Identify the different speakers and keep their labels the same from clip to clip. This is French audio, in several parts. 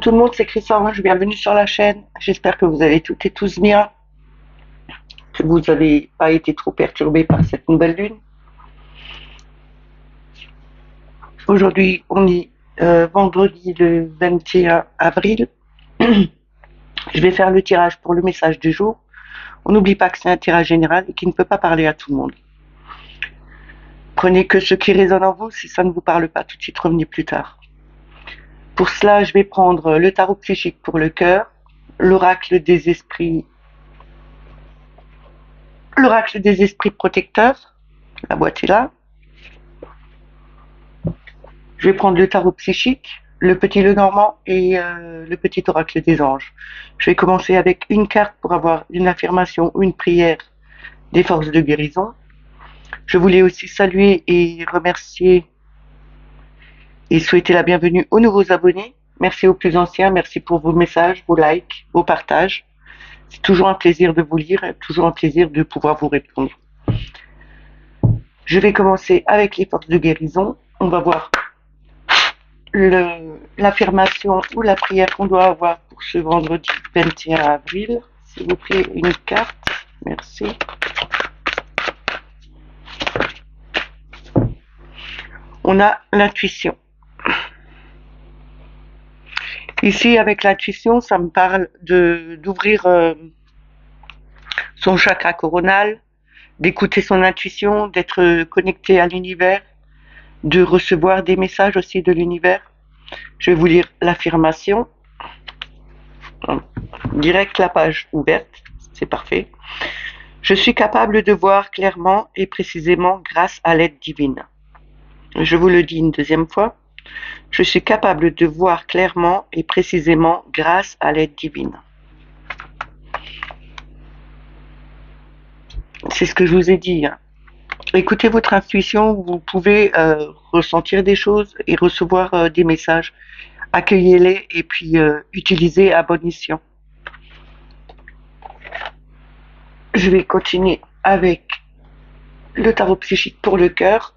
Speaker 1: tout le monde, c'est Christian, bienvenue sur la chaîne. J'espère que vous allez toutes et tous bien, que vous n'avez pas été trop perturbés par cette nouvelle lune. Aujourd'hui, on est vendredi le 21 avril. Je vais faire le tirage pour le message du jour. On n'oublie pas que c'est un tirage général et qu'il ne peut pas parler à tout le monde. Prenez que ce qui résonne en vous. Si ça ne vous parle pas tout de suite, revenez plus tard. Pour cela, je vais prendre le tarot psychique pour le cœur, l'oracle des esprits protecteurs. La boîte est là. Je vais prendre le tarot psychique, le petit Lenormand et le petit oracle des anges. Je vais commencer avec une carte pour avoir une affirmation ou une prière des forces de guérison. Je voulais aussi saluer et remercier et souhaiter la bienvenue aux nouveaux abonnés. Merci aux plus anciens, merci pour vos messages, vos likes, vos partages. C'est toujours un plaisir de vous lire, toujours un plaisir de pouvoir vous répondre. Je vais commencer avec les forces de guérison. On va voir l'affirmation ou la prière qu'on doit avoir pour ce vendredi 21 avril. S'il vous plaît, une carte. Merci. On a l'intuition. Ici, avec l'intuition, ça me parle d'ouvrir son chakra coronal, d'écouter son intuition, d'être connecté à l'univers, de recevoir des messages aussi de l'univers. Je vais vous lire l'affirmation. Direct la page ouverte, c'est parfait. Je suis capable de voir clairement et précisément grâce à l'aide divine. Je vous le dis une deuxième fois. Je suis capable de voir clairement et précisément grâce à l'aide divine. C'est ce que je vous ai dit. Écoutez votre intuition, vous pouvez ressentir des choses et recevoir des messages. Accueillez-les et puis utilisez à bon escient. Je vais continuer avec le tarot psychique pour le cœur.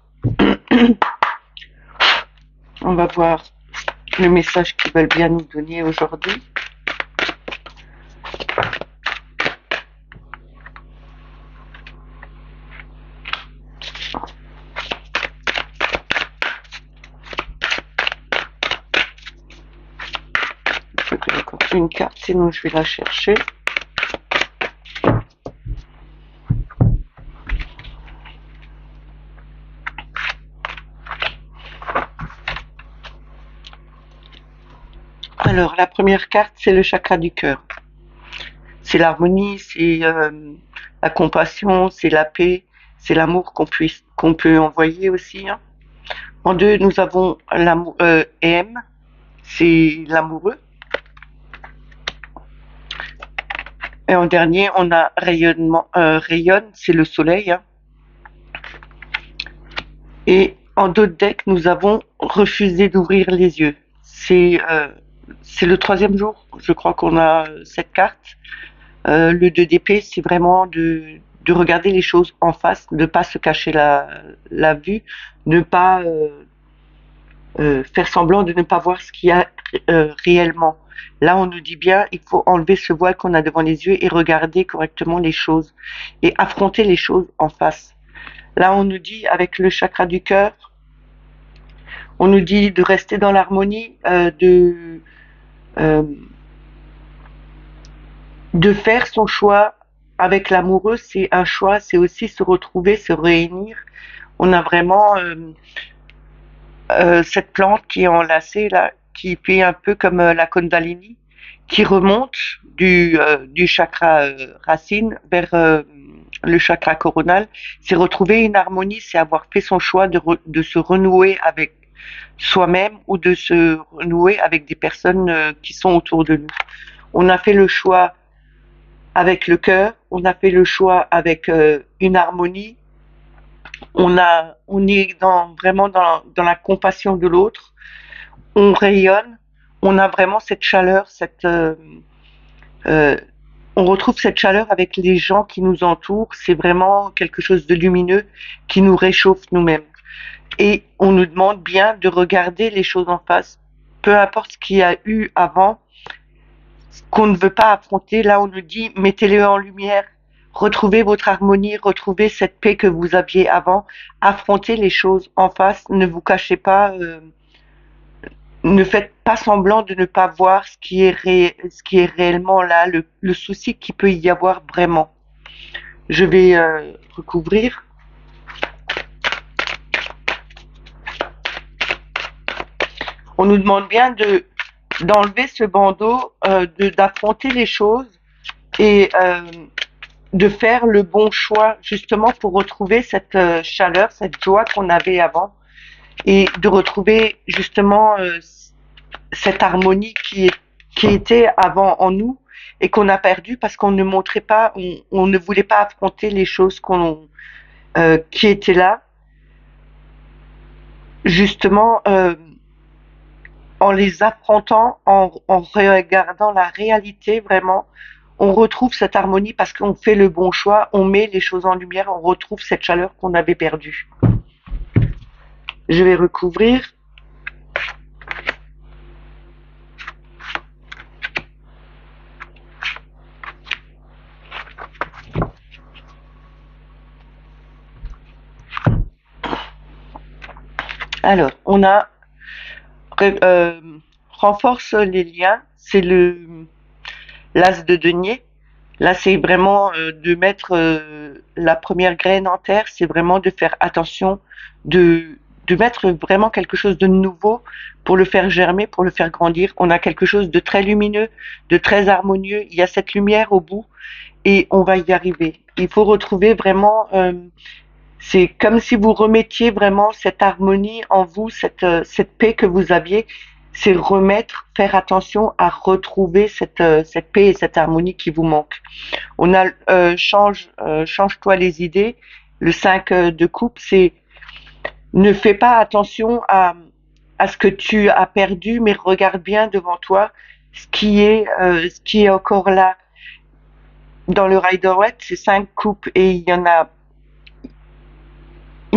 Speaker 1: On va voir le message qu'ils veulent bien nous donner aujourd'hui. Il faudrait encore une carte, sinon je vais la chercher. Alors, la première carte, c'est le chakra du cœur. C'est l'harmonie, c'est la compassion, c'est la paix, c'est l'amour qu'on peut envoyer aussi. En deux, nous avons l'amour, M, c'est l'amoureux. Et en dernier, on a rayonne, c'est le soleil. Et en d'autres decks, nous avons refusé d'ouvrir les yeux. C'est le troisième jour, je crois qu'on a cette carte. Le 2 d'épée, c'est vraiment de regarder les choses en face, de ne pas se cacher la vue, ne pas faire semblant de ne pas voir ce qu'il y a réellement. Là, on nous dit bien, il faut enlever ce voile qu'on a devant les yeux et regarder correctement les choses et affronter les choses en face. Là, on nous dit, avec le chakra du cœur, on nous dit de rester dans l'harmonie, de faire son choix avec l'amoureux. C'est un choix, c'est aussi se retrouver, se réunir. On a vraiment cette plante qui est enlacée là, qui fait un peu comme la Kundalini, qui remonte du chakra racine vers le chakra coronal. C'est retrouver une harmonie, c'est avoir fait son choix de se renouer avec soi-même ou de se renouer avec des personnes qui sont autour de nous. On a fait le choix avec le cœur, on a fait le choix avec une harmonie. On est vraiment dans la compassion de l'autre. On rayonne. On a vraiment cette chaleur, on retrouve cette chaleur avec les gens qui nous entourent. C'est vraiment quelque chose de lumineux qui nous réchauffe nous-mêmes. Et on nous demande bien de regarder les choses en face, peu importe ce qu'il y a eu avant, qu'on ne veut pas affronter, là on nous dit mettez-le en lumière, retrouvez votre harmonie, retrouvez cette paix que vous aviez avant, affrontez les choses en face, ne vous cachez pas, ne faites pas semblant de ne pas voir ce qui est réellement là, le souci qu'il peut y avoir vraiment. Je vais recouvrir. On nous demande bien d'enlever ce bandeau, d'affronter les choses et de faire le bon choix justement pour retrouver cette chaleur, cette joie qu'on avait avant et de retrouver justement cette harmonie qui était avant en nous et qu'on a perdu parce qu'on ne montrait pas, on ne voulait pas affronter les choses qui étaient là, justement en les affrontant, en regardant la réalité vraiment, on retrouve cette harmonie parce qu'on fait le bon choix, on met les choses en lumière, on retrouve cette chaleur qu'on avait perdue. Je vais recouvrir. Alors, on a renforce les liens, c'est l'as de denier. Là, c'est vraiment de mettre la première graine en terre, c'est vraiment de faire attention, de mettre vraiment quelque chose de nouveau pour le faire germer, pour le faire grandir. On a quelque chose de très lumineux, de très harmonieux. Il y a cette lumière au bout et on va y arriver. Il faut retrouver vraiment, c'est comme si vous remettiez vraiment cette harmonie en vous, cette paix que vous aviez. C'est remettre, faire attention à retrouver cette paix et cette harmonie qui vous manque. On a change-toi les idées. Le 5 de coupe, c'est ne fais pas attention à ce que tu as perdu, mais regarde bien devant toi ce qui est encore là. Dans le Rider-Waite, c'est 5 coupes et il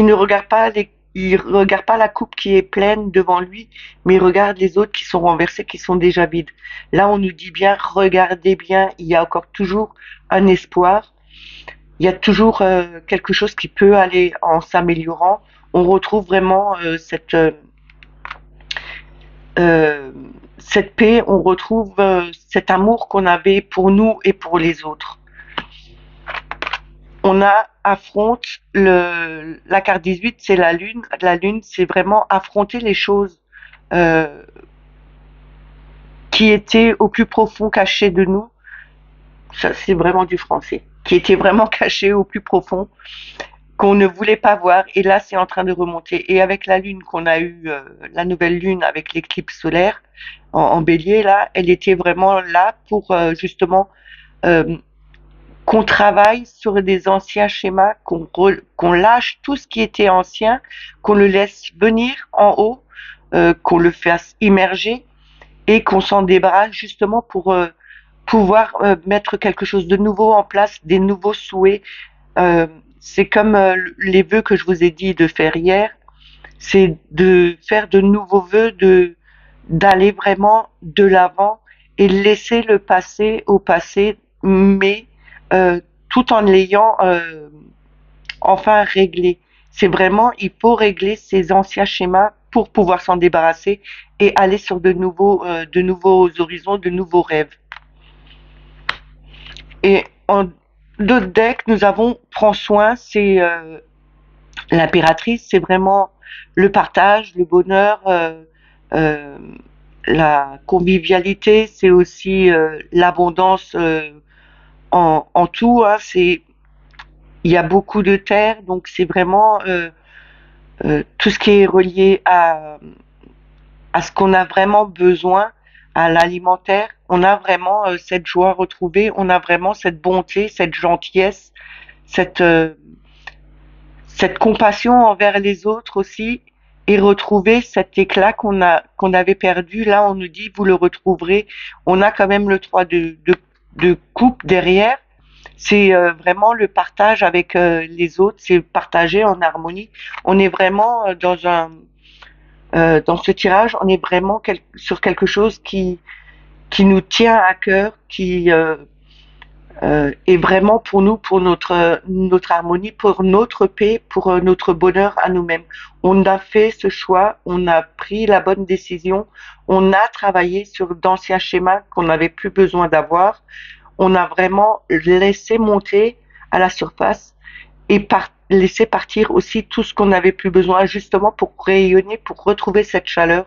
Speaker 1: ne regarde pas il regarde pas la coupe qui est pleine devant lui, mais il regarde les autres qui sont renversés, qui sont déjà vides. Là, on nous dit bien, regardez bien, il y a encore toujours un espoir. Il y a toujours quelque chose qui peut aller en s'améliorant. On retrouve vraiment cette paix, on retrouve cet amour qu'on avait pour nous et pour les autres. On affronte la carte 18, c'est la lune. La lune, c'est vraiment affronter les choses euh, qui étaient au plus profond cachées de nous. Ça, c'est vraiment du français. Qui étaient vraiment cachées au plus profond, qu'on ne voulait pas voir. Et là, c'est en train de remonter. Et avec la lune qu'on a eue, la nouvelle lune avec l'éclipse solaire en bélier, là, elle était vraiment là pour justement euh, qu'on travaille sur des anciens schémas, qu'on lâche tout ce qui était ancien, qu'on le laisse venir en haut, qu'on le fasse immerger et qu'on s'en débarrasse justement pour pouvoir mettre quelque chose de nouveau en place, des nouveaux souhaits. C'est comme les vœux que je vous ai dit de faire hier, c'est de faire de nouveaux vœux, d'aller vraiment de l'avant et laisser le passé au passé, mais tout en l'ayant enfin réglé. C'est vraiment, il faut régler ces anciens schémas pour pouvoir s'en débarrasser et aller sur de nouveaux horizons, de nouveaux rêves. Et en d'autres decks, nous avons Prends soin, c'est l'impératrice, c'est vraiment le partage, le bonheur, euh, la convivialité, c'est aussi l'abondance en tout. Hein, il y a beaucoup de terre, donc c'est vraiment tout ce qui est relié à ce qu'on a vraiment besoin, à l'alimentaire. On a vraiment cette joie retrouvée, on a vraiment cette bonté, cette gentillesse, cette, euh, cette compassion envers les autres aussi, et retrouver cet éclat qu'on avait perdu. Là, on nous dit, vous le retrouverez. On a quand même le 3 de coupe derrière. C'est vraiment le partage avec les autres, c'est partager en harmonie. On est vraiment dans Dans ce tirage, on est vraiment sur quelque chose qui nous tient à cœur, qui est vraiment pour nous, pour notre harmonie, pour notre paix, pour notre bonheur à nous-mêmes. On a fait ce choix, on a pris la bonne décision, on a travaillé sur d'anciens schémas qu'on n'avait plus besoin d'avoir, on a vraiment laissé monter à la surface et laisser partir aussi tout ce qu'on n'avait plus besoin, justement pour rayonner, pour retrouver cette chaleur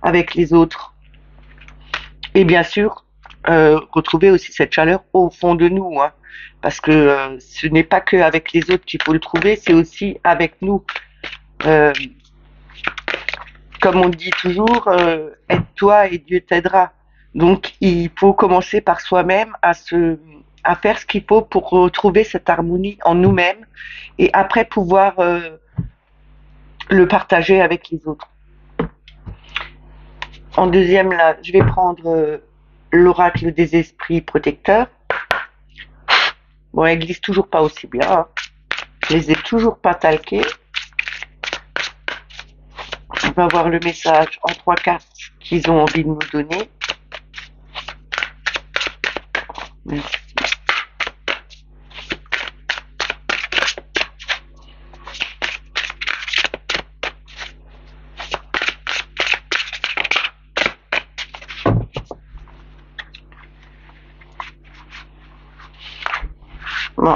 Speaker 1: avec les autres. Et bien sûr, retrouver aussi cette chaleur au fond de nous, hein, parce que ce n'est pas que avec les autres qu'il faut le trouver, c'est aussi avec nous. Euh, Comme on dit toujours, aide-toi et Dieu t'aidera. Donc, il faut commencer par soi-même à faire ce qu'il faut pour retrouver cette harmonie en nous-mêmes et après pouvoir le partager avec les autres. En deuxième, là, je vais prendre l'oracle des esprits protecteurs. Bon, elle glisse toujours pas aussi bien, hein. Je les ai toujours pas talqués. On va voir le message en 3 cartes qu'ils ont envie de nous donner. Merci. Bon,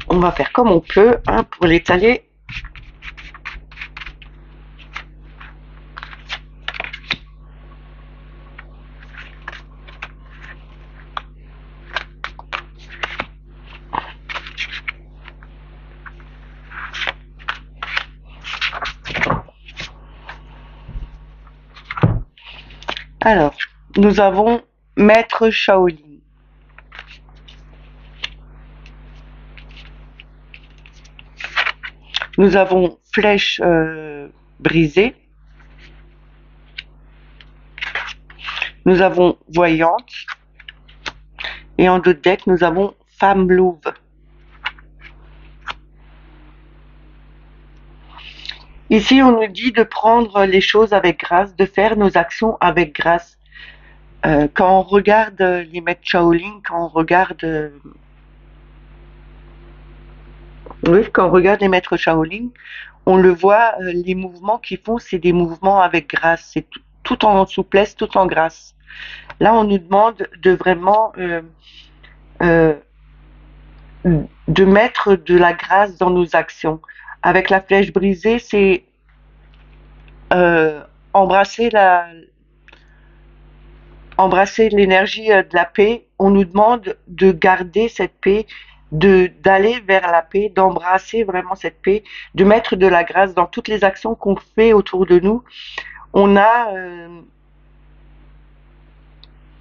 Speaker 1: on va faire comme on peut, hein, pour l'étaler. Alors, nous avons Maître Shaolin. Nous avons Flèche brisée. Nous avons Voyante. Et en d'autres decks, nous avons Femme Louve. Ici, on nous dit de prendre les choses avec grâce, de faire nos actions avec grâce. Quand on regarde les maîtres Shaolin, quand on regarde les maîtres Shaolin, on le voit, les mouvements qu'ils font, c'est des mouvements avec grâce, c'est tout en souplesse, tout en grâce. Là, on nous demande de vraiment euh, de mettre de la grâce dans nos actions. Avec la flèche brisée, c'est euh, embrasser embrasser l'énergie de la paix. On nous demande de garder cette paix, d'aller vers la paix, d'embrasser vraiment cette paix, de mettre de la grâce dans toutes les actions qu'on fait autour de nous. On a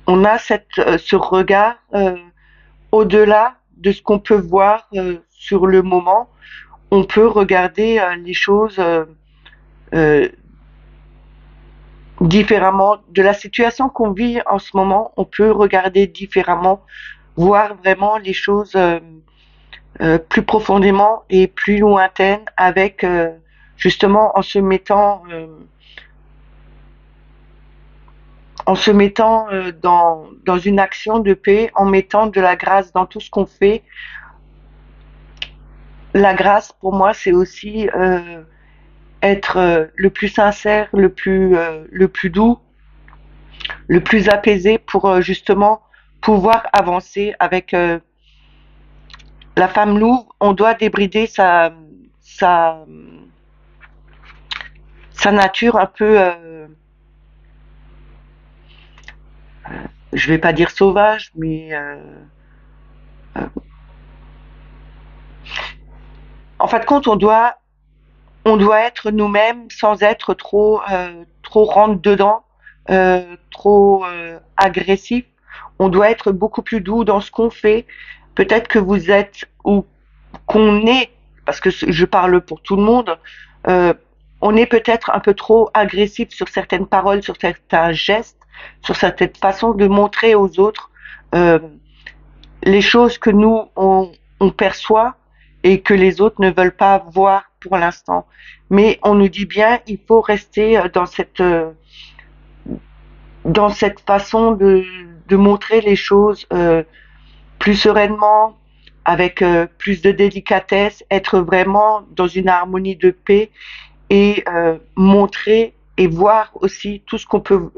Speaker 1: ce regard au-delà de ce qu'on peut voir sur le moment. On peut regarder les choses euh, différemment. De la situation qu'on vit en ce moment, on peut regarder différemment, voir vraiment les choses plus profondément et plus lointaines avec justement en se mettant dans une action de paix, en mettant de la grâce dans tout ce qu'on fait. La grâce, pour moi, c'est aussi être le plus sincère, le plus doux, le plus apaisé pour justement pouvoir avancer avec la femme louve. On doit débrider sa, sa nature un peu, je vais pas dire sauvage, mais en fin de compte, on doit être nous-mêmes sans être trop rentre dedans, trop agressif. On doit être beaucoup plus doux dans ce qu'on fait. Peut-être que vous êtes ou qu'on est, parce que je parle pour tout le monde, euh, on est peut-être un peu trop agressif sur certaines paroles, sur certains gestes, sur certaines façons de montrer aux autres euh, les choses que nous on perçoit et que les autres ne veulent pas voir pour l'instant. Mais on nous dit bien, il faut rester dans cette façon de montrer les choses plus sereinement, avec plus de délicatesse, être vraiment dans une harmonie de paix et montrer et voir aussi tout ce qu'on peut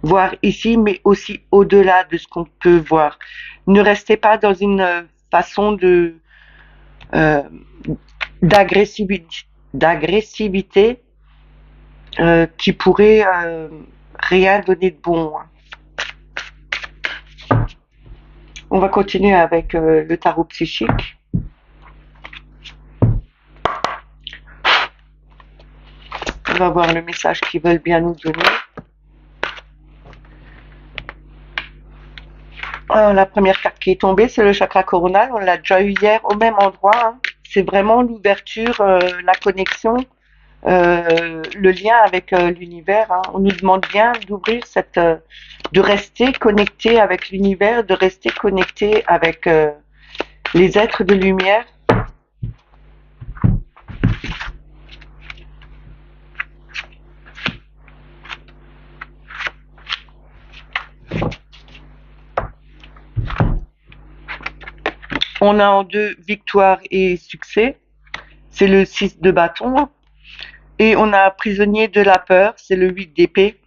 Speaker 1: voir ici, mais aussi au-delà de ce qu'on peut voir. Ne restez pas dans une façon de euh, d'agressivité qui pourrait rien donner de bon. On va continuer avec le tarot psychique. On va voir le message qu'ils veulent bien nous donner. La première carte qui est tombée, c'est le chakra coronal. On l'a déjà eu hier au même endroit. Hein. C'est vraiment l'ouverture, la connexion, le lien avec l'univers. Hein. On nous demande bien d'ouvrir de rester connecté avec l'univers, de rester connecté avec les êtres de lumière. On a en deux victoire et succès. C'est le 6 de bâton. Et on a prisonnier de la peur. C'est le 8 d'épée.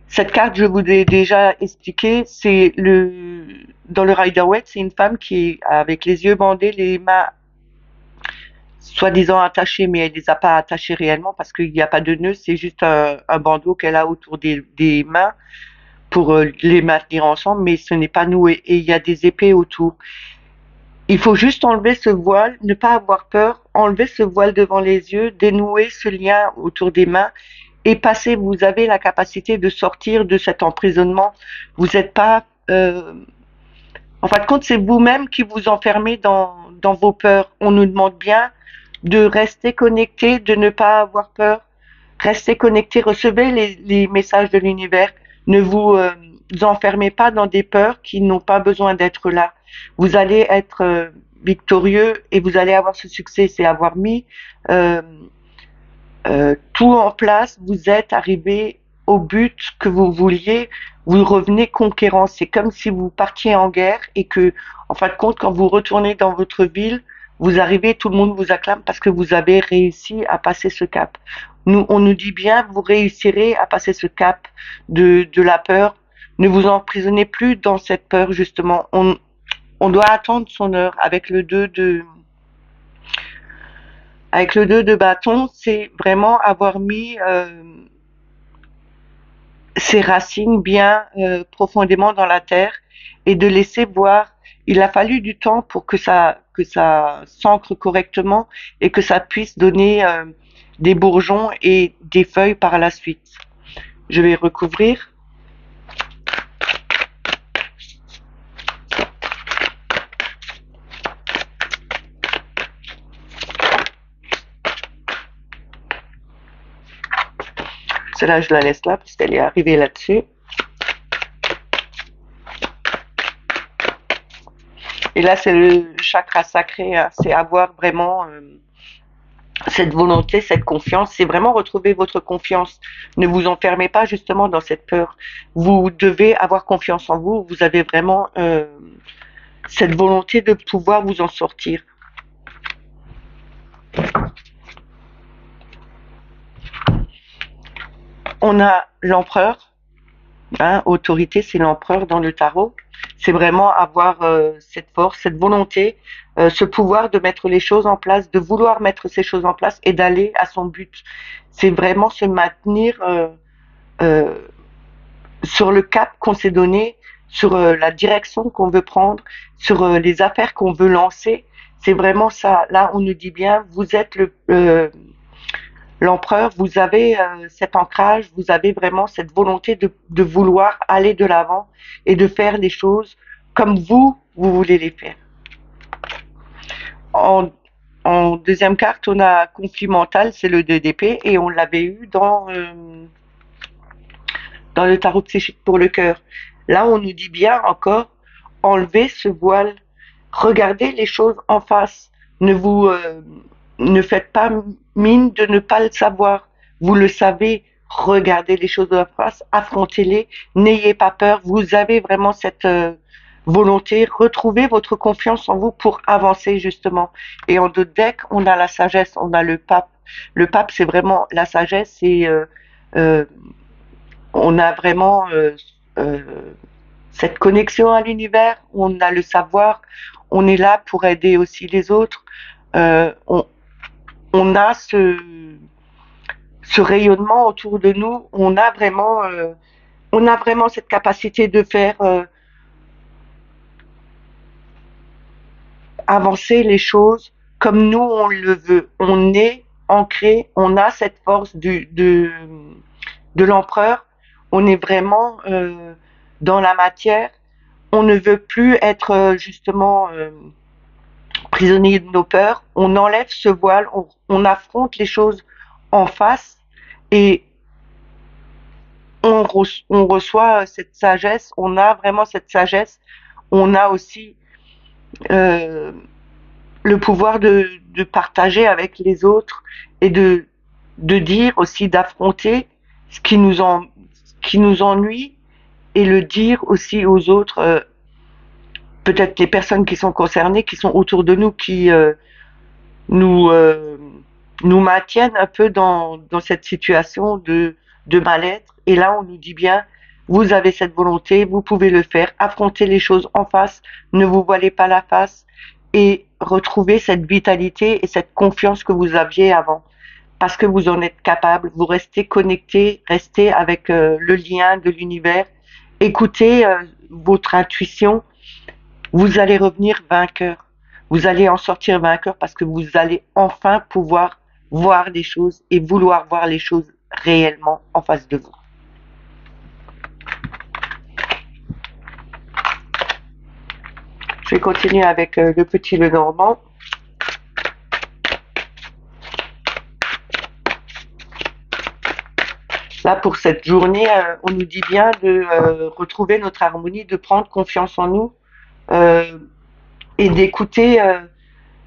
Speaker 1: Cette carte, je vous ai déjà expliqué, dans le Rider-Waite, c'est une femme qui est avec les yeux bandés, les mains soi-disant attachées, mais elle les a pas attachées réellement parce qu'il n'y a pas de nœud, c'est juste un bandeau qu'elle a autour des mains pour les maintenir ensemble, mais ce n'est pas noué et il y a des épées autour. Il faut juste enlever ce voile, ne pas avoir peur, enlever ce voile devant les yeux, dénouer ce lien autour des mains et passer. Vous avez la capacité de sortir de cet emprisonnement. Vous n'êtes pas... en fin de compte, c'est vous-même qui vous enfermez dans vos peurs. On nous demande bien de rester connecté, de ne pas avoir peur. Restez connecté, recevez les messages de l'univers. Ne vous enfermez pas dans des peurs qui n'ont pas besoin d'être là. Vous allez être victorieux et vous allez avoir ce succès. C'est avoir mis tout en place. Vous êtes arrivé au but que vous vouliez. Vous revenez conquérant. C'est comme si vous partiez en guerre et que, en fin de compte, quand vous retournez dans votre ville, vous arrivez, tout le monde vous acclame parce que vous avez réussi à passer ce cap. On nous dit bien, vous réussirez à passer ce cap de la peur. Ne vous emprisonnez plus dans cette peur, justement. On doit attendre son heure. Avec le 2 de bâton, c'est vraiment avoir mis ses racines bien profondément dans la terre et de laisser voir. Il a fallu du temps pour que ça s'ancre correctement et que ça puisse donner des bourgeons et des feuilles par la suite. Je vais recouvrir. Celle-là, je la laisse là parce qu'elle est arrivée là-dessus. Et là, c'est le chakra sacré, hein. C'est avoir vraiment cette volonté, cette confiance. C'est vraiment retrouver votre confiance. Ne vous enfermez pas justement dans cette peur. Vous devez avoir confiance en vous. Vous avez vraiment cette volonté de pouvoir vous en sortir. On a l'empereur. Hein, autorité, c'est l'empereur dans le tarot. C'est vraiment avoir cette force, cette volonté, ce pouvoir de mettre les choses en place, de vouloir mettre ces choses en place et d'aller à son but. C'est vraiment se maintenir sur le cap qu'on s'est donné, sur la direction qu'on veut prendre, sur les affaires qu'on veut lancer. C'est vraiment ça. Là, on nous dit bien, vous êtes l'empereur, vous avez cet ancrage, vous avez vraiment cette volonté de vouloir aller de l'avant et de faire les choses comme vous voulez les faire. En deuxième carte, on a conflit mental, c'est le 2 d'épée, et on l'avait eu dans le tarot psychique pour le cœur. Là, on nous dit bien encore, enlevez ce voile, regardez les choses en face, ne vous ne faites pas mine de ne pas le savoir. Vous le savez, regardez les choses de la face, affrontez-les, n'ayez pas peur. Vous avez vraiment cette volonté, retrouvez votre confiance en vous pour avancer justement. Et en deux decks, on a la sagesse, on a le pape. Le pape, c'est vraiment la sagesse et euh, on a vraiment euh, cette connexion à l'univers, on a le savoir, on est là pour aider aussi les autres. Euh, on, on a ce rayonnement autour de nous, on a vraiment cette capacité de faire avancer les choses comme nous on le veut. On est ancré, on a cette force de l'empereur, on est vraiment dans la matière. On ne veut plus être justement prisonnier de nos peurs. On enlève ce voile, on affronte les choses en face et on reçoit cette sagesse, on a vraiment cette sagesse, on a aussi euh, le pouvoir de partager avec les autres et de dire aussi, d'affronter ce qui nous ennuie et le dire aussi aux autres, peut-être les personnes qui sont concernées, qui sont autour de nous, qui nous, nous maintiennent un peu dans cette situation de mal-être. Et là, on nous dit bien, vous avez cette volonté, vous pouvez le faire, affrontez les choses en face, ne vous voilez pas la face et retrouvez cette vitalité et cette confiance que vous aviez avant. Parce que vous en êtes capable, vous restez connecté, restez avec le lien de l'univers, écoutez votre intuition, vous allez revenir vainqueur. Vous allez en sortir vainqueur parce que vous allez enfin pouvoir voir les choses et vouloir voir les choses réellement en face de vous. Je vais continuer avec le petit Lenormand. Là, pour cette journée, on nous dit bien de retrouver notre harmonie, de prendre confiance en nous euh, et d'écouter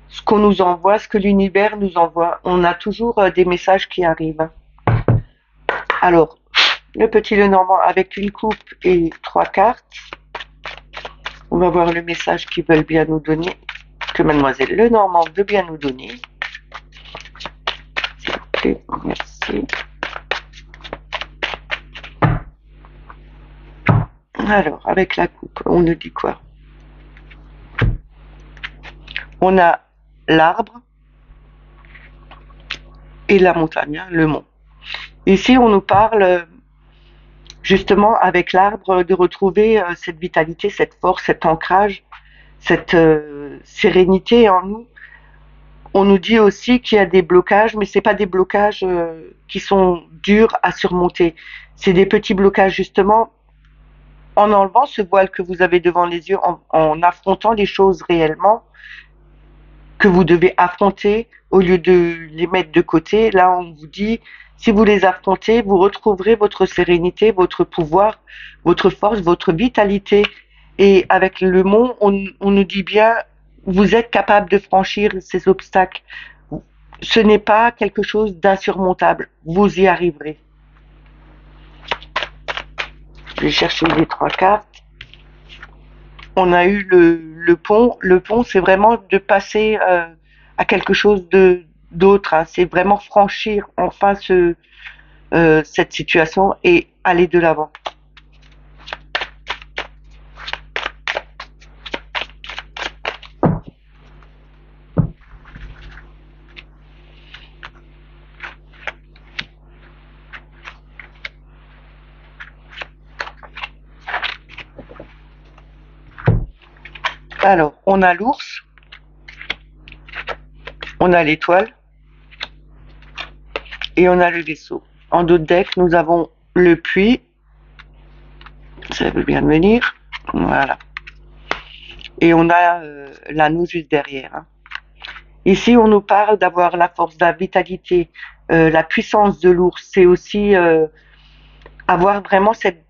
Speaker 1: ce qu'on nous envoie, ce que l'univers nous envoie. On a toujours des messages qui arrivent. Alors, le petit Lenormand avec une coupe et 3 cartes. On va voir le message qu'ils veulent bien nous donner, que Mademoiselle Lenormand veut bien nous donner. S'il vous plaît, merci. Alors, avec la coupe, on nous dit quoi? On a l'arbre et la montagne, le mont. Ici, on nous parle justement avec l'arbre de retrouver cette vitalité, cette force, cet ancrage, cette sérénité en nous. On nous dit aussi qu'il y a des blocages, mais c'est pas des blocages qui sont durs à surmonter. C'est des petits blocages justement en enlevant ce voile que vous avez devant les yeux, en affrontant les choses réellement que vous devez affronter au lieu de les mettre de côté. Là, on vous dit, si vous les affrontez, vous retrouverez votre sérénité, votre pouvoir, votre force, votre vitalité. Et avec le mont, on nous dit bien, vous êtes capable de franchir ces obstacles. Ce n'est pas quelque chose d'insurmontable. Vous y arriverez. Je vais chercher les 3 cartes. On a eu le pont. Le pont, c'est vraiment de passer à quelque chose d'autre. Hein. C'est vraiment franchir enfin cette situation et aller de l'avant. Alors, on a l'ours, on a l'étoile et on a le vaisseau. En d'autres decks, nous avons le puits. Ça veut bien venir. Voilà. Et on a l'anneau juste derrière. Hein. Ici, on nous parle d'avoir la force, la vitalité, la puissance de l'ours. C'est aussi avoir vraiment cette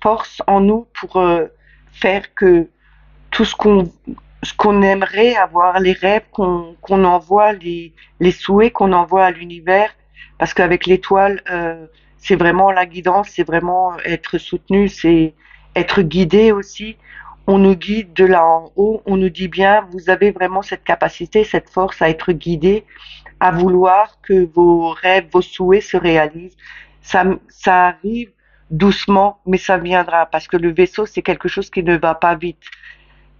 Speaker 1: force en nous pour faire que tout ce qu'on ce qu'on aimerait avoir, les rêves qu'on envoie, les souhaits qu'on envoie à l'univers, parce qu'avec l'étoile, c'est vraiment la guidance, c'est vraiment être soutenu, c'est être guidé aussi. On nous guide de là en haut, on nous dit bien, vous avez vraiment cette capacité, cette force à être guidé, à vouloir que vos rêves, vos souhaits se réalisent. Ça arrive doucement, mais ça viendra, parce que le vaisseau, c'est quelque chose qui ne va pas vite.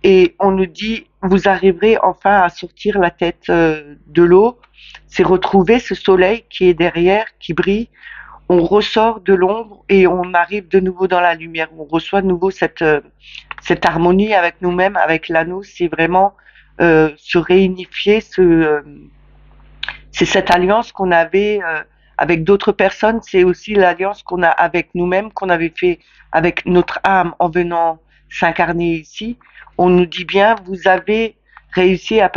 Speaker 1: Et on nous dit, vous arriverez enfin à sortir la tête de l'eau, c'est retrouver ce soleil qui est derrière, qui brille. On ressort de l'ombre et on arrive de nouveau dans la lumière. On reçoit de nouveau cette harmonie avec nous-mêmes, avec l'anneau. C'est vraiment se réunifier, c'est cette alliance qu'on avait avec d'autres personnes. C'est aussi l'alliance qu'on a avec nous-mêmes, qu'on avait fait avec notre âme en venant s'incarner ici. On nous dit bien, vous avez réussi à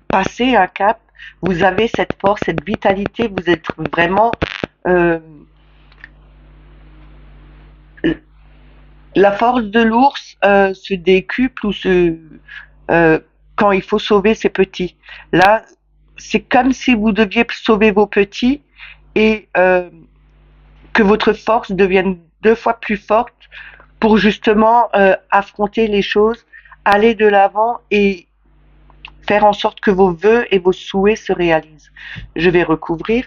Speaker 1: passer un cap, vous avez cette force, cette vitalité, vous êtes vraiment euh, la force de l'ours se décuple ou euh, quand il faut sauver ses petits. Là, c'est comme si vous deviez sauver vos petits et que votre force devienne 2 fois plus forte pour justement affronter les choses, aller de l'avant et faire en sorte que vos vœux et vos souhaits se réalisent. Je vais recouvrir.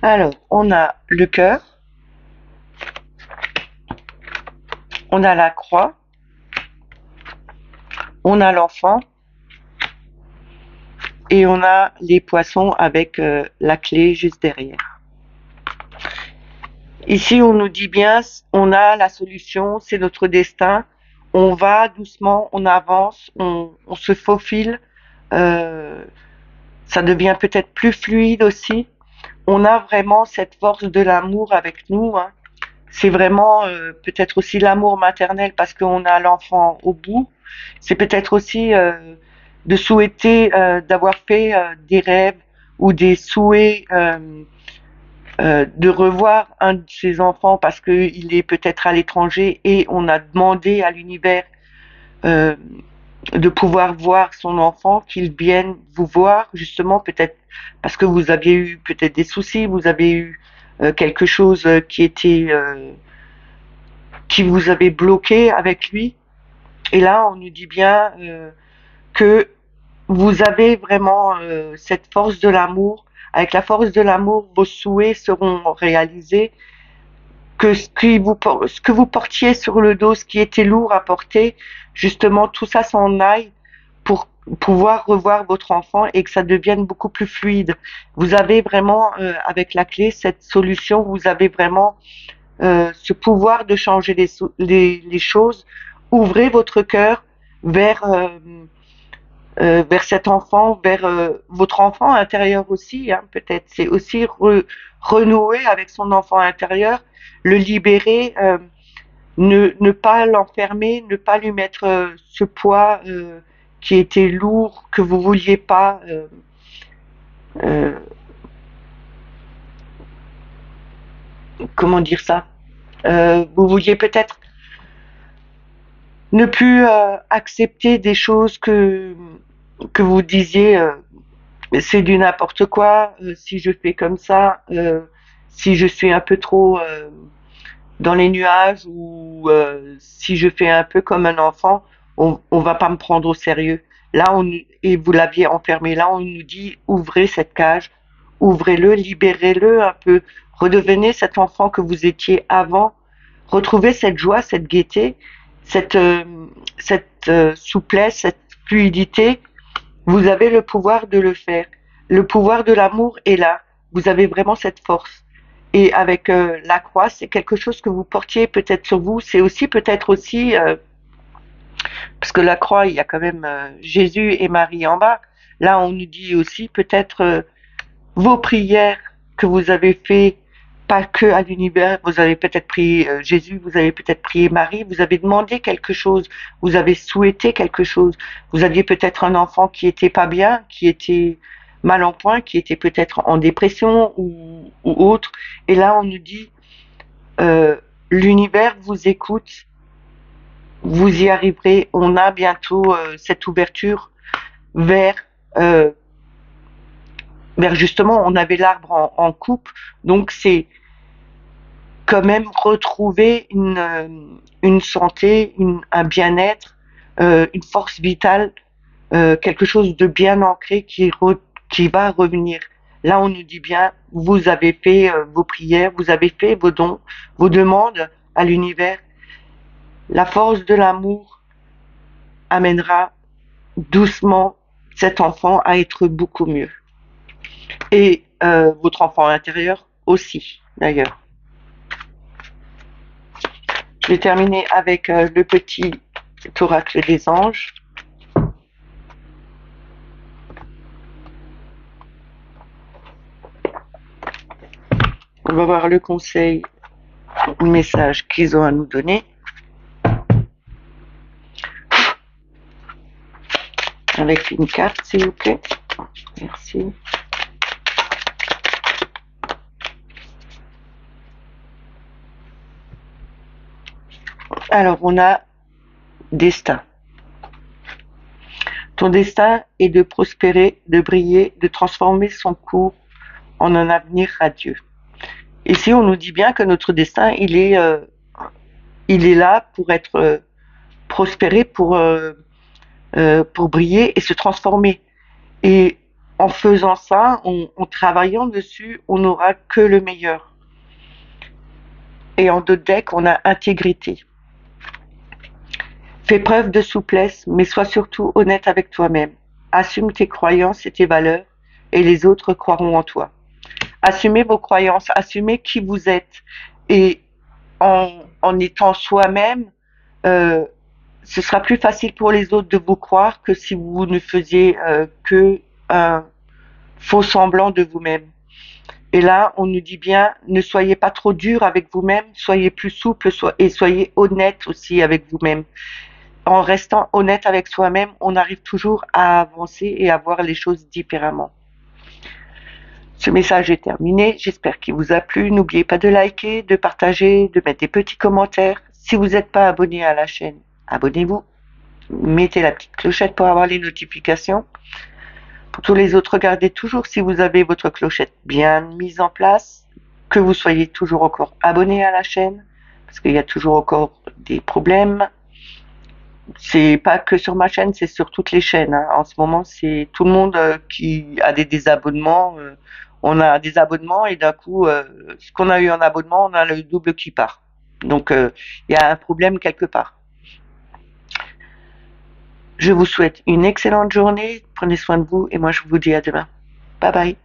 Speaker 1: Alors, on a le cœur, on a la croix, on a l'enfant et on a les poissons avec la clé juste derrière. Ici, on nous dit bien, on a la solution, c'est notre destin. On va doucement, on avance, on se faufile. euh, Ça devient peut-être plus fluide aussi. On a vraiment cette force de l'amour avec nous, hein. C'est vraiment peut-être aussi l'amour maternel parce qu'on a l'enfant au bout. C'est peut-être aussi de souhaiter d'avoir fait des rêves ou des souhaits de revoir un de ses enfants parce qu'il est peut-être à l'étranger et on a demandé à l'univers euh, de pouvoir voir son enfant, qu'il vienne vous voir justement peut-être parce que vous aviez eu peut-être des soucis, vous avez eu quelque chose qui vous avait bloqué avec lui. Et là, on nous dit bien que vous avez vraiment cette force de l'amour. Avec la force de l'amour, vos souhaits seront réalisés. Que ce que vous portiez sur le dos, ce qui était lourd à porter, justement, tout ça s'en aille pour pouvoir revoir votre enfant et que ça devienne beaucoup plus fluide. Vous avez vraiment, avec la clé, cette solution, vous avez vraiment ce pouvoir de changer les choses. Ouvrez votre cœur vers vers cet enfant, vers votre enfant intérieur aussi, hein, peut-être. C'est aussi renouer avec son enfant intérieur, le libérer, ne pas l'enfermer, ne pas lui mettre ce poids qui était lourd, que vous vouliez pas. Euh, Comment dire ça? Vous vouliez peut-être ne plus accepter des choses que vous disiez c'est du n'importe quoi si je fais comme ça si je suis un peu trop dans les nuages ou si je fais un peu comme un enfant on va pas me prendre au sérieux là et vous l'aviez enfermé là on nous dit ouvrez cette cage ouvrez-le libérez-le un peu redevenez cet enfant que vous étiez avant retrouvez cette joie cette gaieté cette souplesse cette fluidité vous avez le pouvoir de le faire. Le pouvoir de l'amour est là. Vous avez vraiment cette force. Et avec la croix, c'est quelque chose que vous portiez peut-être sur vous. C'est aussi peut-être aussi parce que la croix, il y a quand même Jésus et Marie en bas. Là, on nous dit aussi peut-être vos prières que vous avez fait pas que à l'univers, vous avez peut-être prié Jésus, vous avez peut-être prié Marie, vous avez demandé quelque chose, vous avez souhaité quelque chose, vous aviez peut-être un enfant qui était pas bien, qui était mal en point, qui était peut-être en dépression ou autre, et là on nous dit euh, l'univers vous écoute, vous y arriverez, on a bientôt cette ouverture vers euh, vers justement, on avait l'arbre en coupe, donc c'est quand même retrouver une santé, un bien-être, une force vitale, quelque chose de bien ancré qui va revenir. Là, on nous dit bien, vous avez fait vos prières, vous avez fait vos dons, vos demandes à l'univers. La force de l'amour amènera doucement cet enfant à être beaucoup mieux. Et votre enfant intérieur aussi, d'ailleurs. Je vais terminer avec le petit oracle des anges. On va voir le conseil, le message qu'ils ont à nous donner. Avec une carte, s'il vous plaît. Merci. Alors, on a destin. Ton destin est de prospérer, de briller, de transformer son cours en un avenir radieux. Ici, on nous dit bien que notre destin, il est là pour être prospéré, pour briller et se transformer. Et en faisant ça, en travaillant dessus, on n'aura que le meilleur. Et en d'autres decks, on a intégrité. Fais preuve de souplesse, mais sois surtout honnête avec toi-même. Assume tes croyances et tes valeurs, et les autres croiront en toi. Assumez vos croyances, assumez qui vous êtes. Et en étant soi-même, euh, ce sera plus facile pour les autres de vous croire que si vous ne faisiez que un faux semblant de vous-même. Et là, on nous dit bien, ne soyez pas trop dur avec vous-même, soyez plus souple et soyez honnête aussi avec vous-même. En restant honnête avec soi-même, on arrive toujours à avancer et à voir les choses différemment. Ce message est terminé, j'espère qu'il vous a plu. N'oubliez pas de liker, de partager, de mettre des petits commentaires. Si vous n'êtes pas abonné à la chaîne, abonnez-vous. Mettez la petite clochette pour avoir les notifications. Pour tous les autres, regardez toujours si vous avez votre clochette bien mise en place, que vous soyez toujours encore abonné à la chaîne, parce qu'il y a toujours encore des problèmes. C'est pas que sur ma chaîne, c'est sur toutes les chaînes, hein. En ce moment, c'est tout le monde qui a des désabonnements. On a des abonnements et d'un coup, ce qu'on a eu en abonnement, on a le double qui part. Donc, il y a un problème quelque part. Je vous souhaite une excellente journée, prenez soin de vous et moi je vous dis à demain. Bye bye.